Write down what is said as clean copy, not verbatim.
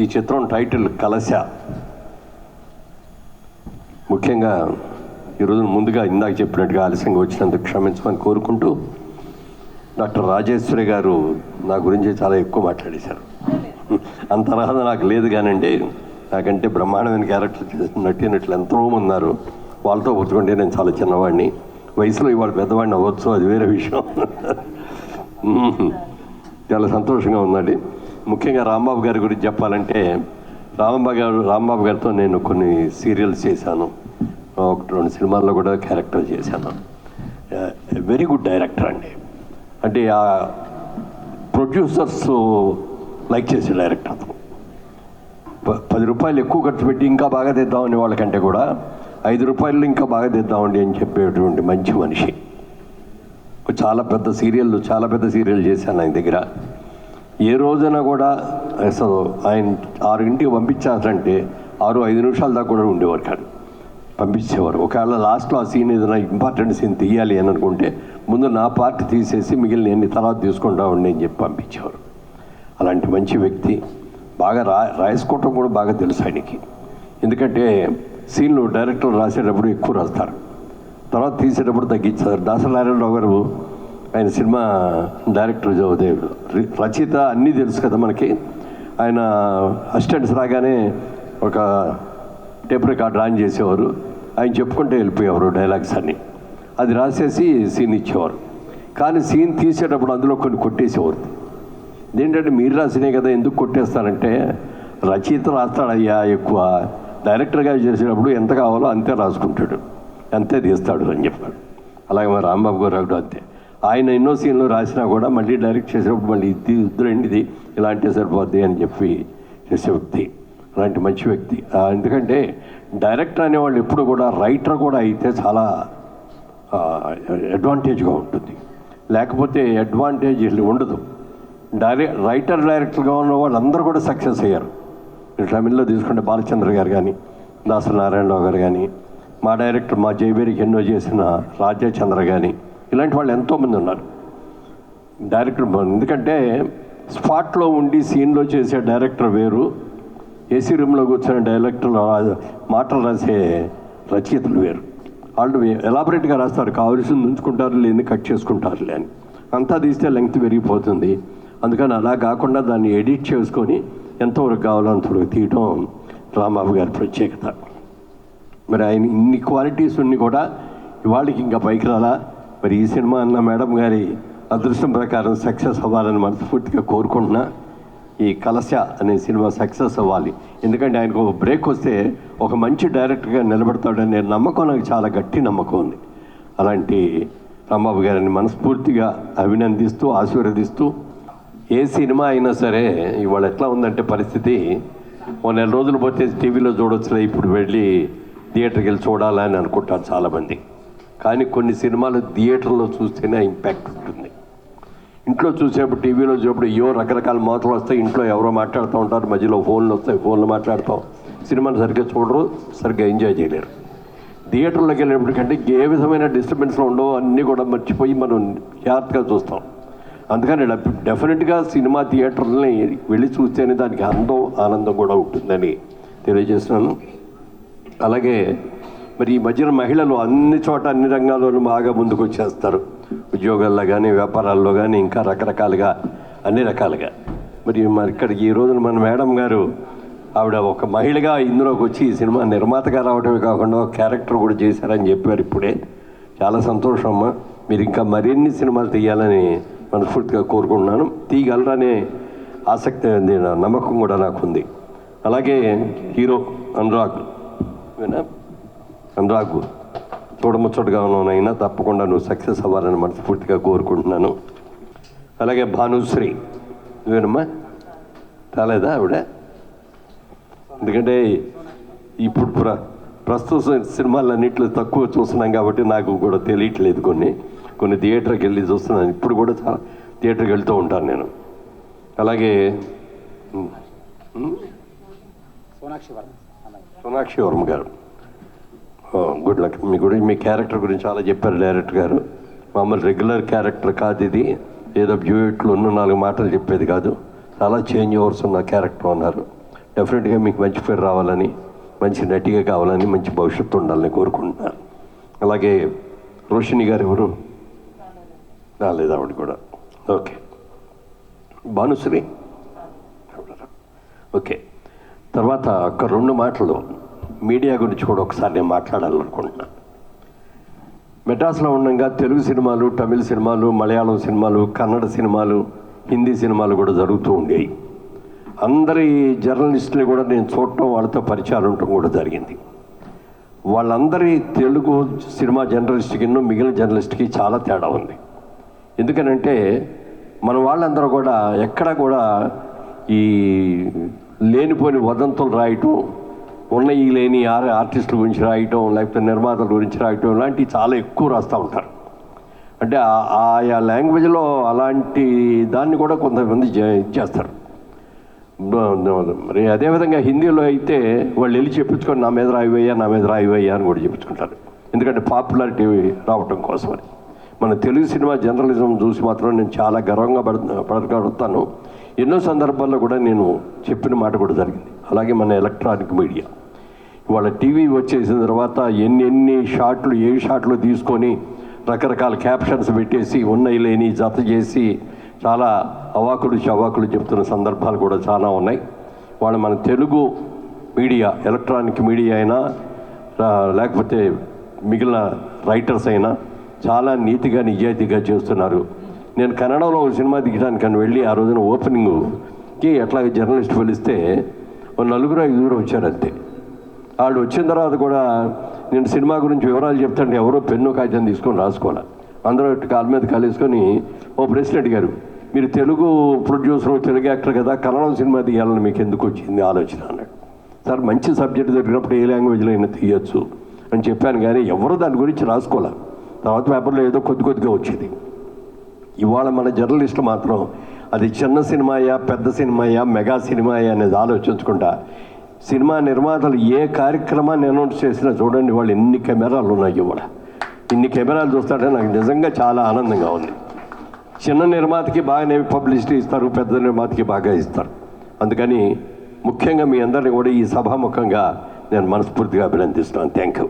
ఈ చిత్రం టైటిల్ కలశ. ముఖ్యంగా ఈరోజు ముందుగా ఇందాక చెప్పినట్టుగా ఆలస్యంగా వచ్చినందుకు క్షమించమని కోరుకుంటూ, డాక్టర్ రాజేశ్వరి గారు నా గురించి చాలా ఎక్కువ మాట్లాడేశారు. అంత అర్హత నాకు లేదు కానండి, నాకంటే బ్రహ్మాండమైన క్యారెక్టర్ చేసిన నటినట్లు ఎంతోమంది ఉన్నారు. వాళ్ళతో పుచ్చుకుంటే నేను చాలా చిన్నవాడిని, వయసులో ఇవాళ పెద్దవాడిని అవ్వచ్చు, అది వేరే విషయం. చాలా సంతోషంగా ఉందండి. ముఖ్యంగా రాంబాబు గారి గురించి చెప్పాలంటే, రాంబాబు గారితో నేను కొన్ని సీరియల్స్ చేశాను, 1-2 సినిమాల్లో కూడా క్యారెక్టర్ చేశాను. వెరీ గుడ్ డైరెక్టర్ అండి. అంటే ఆ ప్రొడ్యూసర్స్ లైక్ చేసే డైరెక్టర్ అతను. 10 రూపాయలు ఎక్కువ ఖర్చు పెట్టి ఇంకా బాగా తెద్దామని వాళ్ళకంటే కూడా 5 రూపాయలు ఇంకా బాగా తెద్దామండి అని చెప్పేటువంటి మంచి మనిషి. చాలా పెద్ద సీరియల్ చేశాను ఆయన దగ్గర. ఏ రోజైనా కూడా అసలు ఆయన 6 పంపించాలంటే 6-5 నిమిషాల దాకా కూడా ఉండేవారు కాదు, పంపించేవారు. ఒకవేళ లాస్ట్లో ఆ సీన్ ఏదైనా ఇంపార్టెంట్ సీన్ తీయాలి అని అనుకుంటే ముందు నా పార్ట్ తీసేసి మిగిలిన ఎన్ని తర్వాత తీసుకుంటా ఉండి అని చెప్పి పంపించేవారు. అలాంటి మంచి వ్యక్తి. బాగా రాసుకోవటం కూడా బాగా తెలుసు ఆయనకి. ఎందుకంటే సీన్లు డైరెక్టర్లు రాసేటప్పుడు ఎక్కువ రాస్తారు, తర్వాత తీసేటప్పుడు తగ్గించారు. దాసనారాయణరావు గారు ఆయన సినిమా డైరెక్టర్, రచయిత, అన్నీ తెలుసు కదా మనకి. ఆయన అసిస్టెంట్స్ రాగానే ఒక టేప్ రికార్డ్ ఆన్ చేసేవారు, ఆయన చెప్పుకుంటే వెళ్ళిపోయేవారు డైలాగ్స్ అన్నీ. అది రాసేసి సీన్ ఇచ్చేవారు. కానీ సీన్ తీసేటప్పుడు అందులో కొన్ని కొట్టేసేవారు. ఏంటంటే మీరు రాసినే కదా, ఎందుకు కొట్టేస్తారంటే రచయిత రాస్తాడయ్యా ఎక్కువ, డైరెక్టర్గా చేసేటప్పుడు ఎంత కావాలో అంతే రాసుకుంటాడు, అంతే తీస్తాడు అని చెప్పాడు. అలాగే మరి రాంబాబు గారు అంతే. ఆయన ఎన్నో సీన్లు రాసినా కూడా మళ్ళీ డైరెక్ట్ చేసేటప్పుడు మళ్ళీ ఇది ఇద్దరండిది ఇలా అంటే సరిపోద్ది అని చెప్పి చేసే వ్యక్తి. అలాంటి మంచి వ్యక్తి. ఎందుకంటే డైరెక్టర్ అనేవాళ్ళు ఎప్పుడు కూడా రైటర్ కూడా అయితే చాలా అడ్వాంటేజ్గా ఉంటుంది, లేకపోతే అడ్వాంటేజ్ ఉండదు. రైటర్ డైరెక్టర్గా ఉన్న వాళ్ళు అందరూ కూడా సక్సెస్ అయ్యారు. తమిళ్లో తీసుకుంటే బాలచంద్ర గారు కానీ, దాసనారాయణరావు గారు కానీ, మా డైరెక్టర్ మా జైబేరికి ఎన్నో చేసిన రాజచంద్ర కానీ, ఇలాంటి వాళ్ళు ఎంతోమంది ఉన్నారు డైరెక్టర్. ఎందుకంటే స్పాట్లో ఉండి సీన్లో చేసే డైరెక్టర్ వేరు, ఏసీ రూమ్లో కూర్చొని డైరెక్టర్లు మాటలు రాసే రచయితలు వేరు. వాళ్ళు ఎలాబరేట్గా రాస్తారు, కావాల్సింది ఉంచుకుంటారు, లేని కట్ చేసుకుంటారులే అని. అంతా తీస్తే లెంగ్త్ పెరిగిపోతుంది. అందుకని అలా కాకుండా దాన్ని ఎడిట్ చేసుకొని ఎంతవరకు కావాలో అంతవరకు తీయటం రాంబాబు గారి ప్రత్యేకత. మరి ఆయన ఇన్ని క్వాలిటీస్ ఉన్ని కూడా ఇవాళకి ఇంకా పైకి రాలా. మరి ఈ సినిమా అన్న మేడం గారి అదృష్టం ప్రకారం సక్సెస్ అవ్వాలని మనస్ఫూర్తిగా కోరుకుంటున్నా. ఈ కలశ అనే సినిమా సక్సెస్ అవ్వాలి. ఎందుకంటే ఆయనకు ఒక బ్రేక్ వస్తే ఒక మంచి డైరెక్టర్గా నిలబడతాడనే నమ్మకం నాకు చాలా గట్టి నమ్మకం ఉంది. అలాంటి రాంబాబు గారిని మనస్ఫూర్తిగా అభినందిస్తూ ఆశీర్వదిస్తూ, ఏ సినిమా అయినా సరే ఇవాళ ఎట్లా ఉందంటే పరిస్థితి, ఓ 4 రోజులు పోతే టీవీలో చూడొచ్చులే, ఇప్పుడు వెళ్ళి థియేటర్కి వెళ్ళి చూడాలని అనుకుంటారు చాలామంది. కానీ కొన్ని సినిమాలు థియేటర్లో చూస్తేనే ఇంపాక్ట్ ఉంటుంది. ఇంట్లో చూసేప్పుడు టీవీలో చూసేప్పుడు ఏవో రకరకాల మాటలు వస్తాయి, ఇంట్లో ఎవరో మాట్లాడుతూ ఉంటారు, మధ్యలో ఫోన్లు వస్తాయి, ఫోన్లు మాట్లాడతాం, సినిమాని సరిగ్గా చూడరు, సరిగ్గా ఎంజాయ్ చేయలేరు. థియేటర్లోకి వెళ్ళేప్పటికంటే ఏ విధమైన డిస్టర్బెన్స్లో ఉండవు, అన్నీ కూడా మర్చిపోయి మనం జాగ్రత్తగా చూస్తాం. అందుకని డెఫినెట్గా సినిమా థియేటర్ని వెళ్ళి చూస్తేనే దానికి అందం ఆనందం కూడా ఉంటుందని తెలియజేస్తున్నాను. అలాగే మరి ఈ మధ్యన మహిళలు అన్ని చోట అన్ని రంగాల్లోనూ బాగా ముందుకు వచ్చేస్తారు, ఉద్యోగాల్లో కానీ వ్యాపారాల్లో కానీ ఇంకా రకరకాలుగా అన్ని రకాలుగా. మరి ఇక్కడికి ఈ రోజున మన మేడం గారు ఆవిడ ఒక మహిళగా ఇందులోకి వచ్చి ఈ సినిమా నిర్మాతగా రావడమే కాకుండా ఒక క్యారెక్టర్ కూడా చేశారని చెప్పారు ఇప్పుడే. చాలా సంతోషం అమ్మా. మీరు ఇంకా మరిన్ని సినిమాలు తీయాలని మనస్ఫూర్తిగా కోరుకుంటున్నాను. తీయగలరనే ఆసక్తి, నమ్మకం కూడా నాకుంది. అలాగే హీరో అనురాగ్ చూడముచ్చటగా ఉన్నానైనా తప్పకుండా నువ్వు సక్సెస్ అవ్వాలని మనస్ఫూర్తిగా కోరుకుంటున్నాను. అలాగే భానుశ్రీ, నువ్వేనమ్మా రాలేదా ఆవిడ? ఎందుకంటే ఇప్పుడు ప్రస్తుత సినిమాలన్నింటిలో తక్కువ చూస్తున్నాం కాబట్టి నాకు కూడా తెలియట్లేదు. కొన్ని థియేటర్కి వెళ్ళి చూస్తున్నాను, ఇప్పుడు కూడా చాలా థియేటర్కి వెళ్తూ ఉంటాను నేను. అలాగే సోనాక్షి వర్మ గారు, గుడ్ లక్. మీ క్యారెక్టర్ గురించి చాలా చెప్పారు డైరెక్టర్ గారు. మామూలు రెగ్యులర్ క్యారెక్టర్ కాదు ఇది, ఏదో డ్యూయెట్లు ఉన్న 4 మాటలు చెప్పేది కాదు, చాలా చేంజ్ ఓవర్స్ ఉన్న క్యారెక్టర్ అన్నారు. డెఫినెట్గా మీకు మంచి పేరు రావాలని, మంచి నటిగా కావాలని, మంచి భవిష్యత్తు ఉండాలని కోరుకుంటున్నాను. అలాగే రోషిని గారు ఎవరు రాలేదు, ఆవిడ కూడా. ఓకే, భానుశ్రీ. ఓకే, తర్వాత ఒక 2 మాటలు మీడియా గురించి కూడా ఒకసారి నేను మాట్లాడాలనుకుంటున్నాను. మెడ్రాస్లో ఉండగా తెలుగు సినిమాలు, తమిళ సినిమాలు, మలయాళం సినిమాలు, కన్నడ సినిమాలు, హిందీ సినిమాలు కూడా జరుగుతూ ఉండేవి. అందరి జర్నలిస్టులు కూడా నేను చూడటం, వాళ్ళతో పరిచయాలు ఉండటం కూడా జరిగింది. వాళ్ళందరి తెలుగు సినిమా జర్నలిస్ట్కి మిగిలిన జర్నలిస్ట్కి చాలా తేడా ఉంది. ఎందుకనంటే మన వాళ్ళందరూ కూడా ఎక్కడ కూడా ఈ లేనిపోని వదంతులు రాయటం, ఉన్నవి లేని ఆర్టిస్టుల గురించి రాయటం, లేకపోతే నిర్మాతల గురించి రాయటం, ఇలాంటివి చాలా ఎక్కువ రాస్తూ ఉంటారు. అంటే ఆయా లాంగ్వేజ్లో అలాంటి దాన్ని కూడా కొంతమంది చేస్తారు. మరి అదేవిధంగా హిందీలో అయితే వాళ్ళు వెళ్ళి చెప్పించుకొని నా మీద రాయివయ్యా అని కూడా చెప్పించుకుంటారు. ఎందుకంటే పాపులారిటీ రావటం కోసమని. మన తెలుగు సినిమా జర్నలిజం చూసి మాత్రం నేను చాలా గర్వంగా పడగలుగుతాను. ఎన్నో సందర్భాల్లో కూడా నేను చెప్పిన మాట కూడా జరిగింది. అలాగే మన ఎలక్ట్రానిక్ మీడియా ఇవాళ టీవీ వచ్చేసిన తర్వాత ఎన్ని షాట్లు, 7 షాట్లు తీసుకొని రకరకాల క్యాప్షన్స్ పెట్టేసి ఉన్నవి లేని జత చేసి చాలా అవాకులు చెప్తున్న సందర్భాలు కూడా చాలా ఉన్నాయి. వాళ్ళు మన తెలుగు మీడియా, ఎలక్ట్రానిక్ మీడియా అయినా లేకపోతే మిగిలిన రైటర్స్ అయినా చాలా నీతిగా నిజాయితీగా చేస్తున్నారు. నేను కన్నడలో ఒక సినిమా దిగడానికని వెళ్ళి ఆ రోజున ఓపెనింగ్కి ఎట్లాగే జర్నలిస్ట్ పిలిస్తే 4-5 వచ్చారు అంతే. వాళ్ళు వచ్చిన తర్వాత కూడా నేను సినిమా గురించి వివరాలు చెప్తాంటే ఎవరో పెన్ను కాగితం తీసుకొని రాసుకోవాలి. అందరూ కాళ్ళ మీద కాలేసుకొని, ఓ ప్రశ్న అడిగారు, మీరు తెలుగు ప్రొడ్యూసర్, తెలుగు యాక్టర్ కదా, కన్నడ సినిమా తీయాలని మీకు ఎందుకు వచ్చింది ఆలోచన అన్నాడు. సార్, మంచి సబ్జెక్ట్ దొరికినప్పుడు ఏ లాంగ్వేజ్లో అయినా తీయచ్చు అని చెప్పాను, కానీ ఎవరు దాని గురించి రాసుకోవాలి. తర్వాత పేపర్లో ఏదో కొద్దిగా వచ్చేది. ఇవాళ మన జర్నలిస్టు మాత్రం అది చిన్న సినిమాయా, పెద్ద సినిమాయా, మెగా సినిమాయా అనేది ఆలోచించకుండా సినిమా నిర్మాతలు ఏ కార్యక్రమాన్ని అనౌన్స్ చేసినా చూడండి వాళ్ళు ఎన్ని కెమెరాలు ఉన్నాయి. ఇవాళ ఇన్ని కెమెరాలు చూస్తాడే నాకు నిజంగా చాలా ఆనందంగా ఉంది. చిన్న నిర్మాతకి బాగానే పబ్లిసిటీ ఇస్తారు, పెద్ద నిర్మాతకి బాగా ఇస్తారు. అందుకని ముఖ్యంగా మీ అందరినీ కూడా ఈ సభాముఖంగా నేను మనస్ఫూర్తిగా అభినందిస్తున్నాను. Thank you.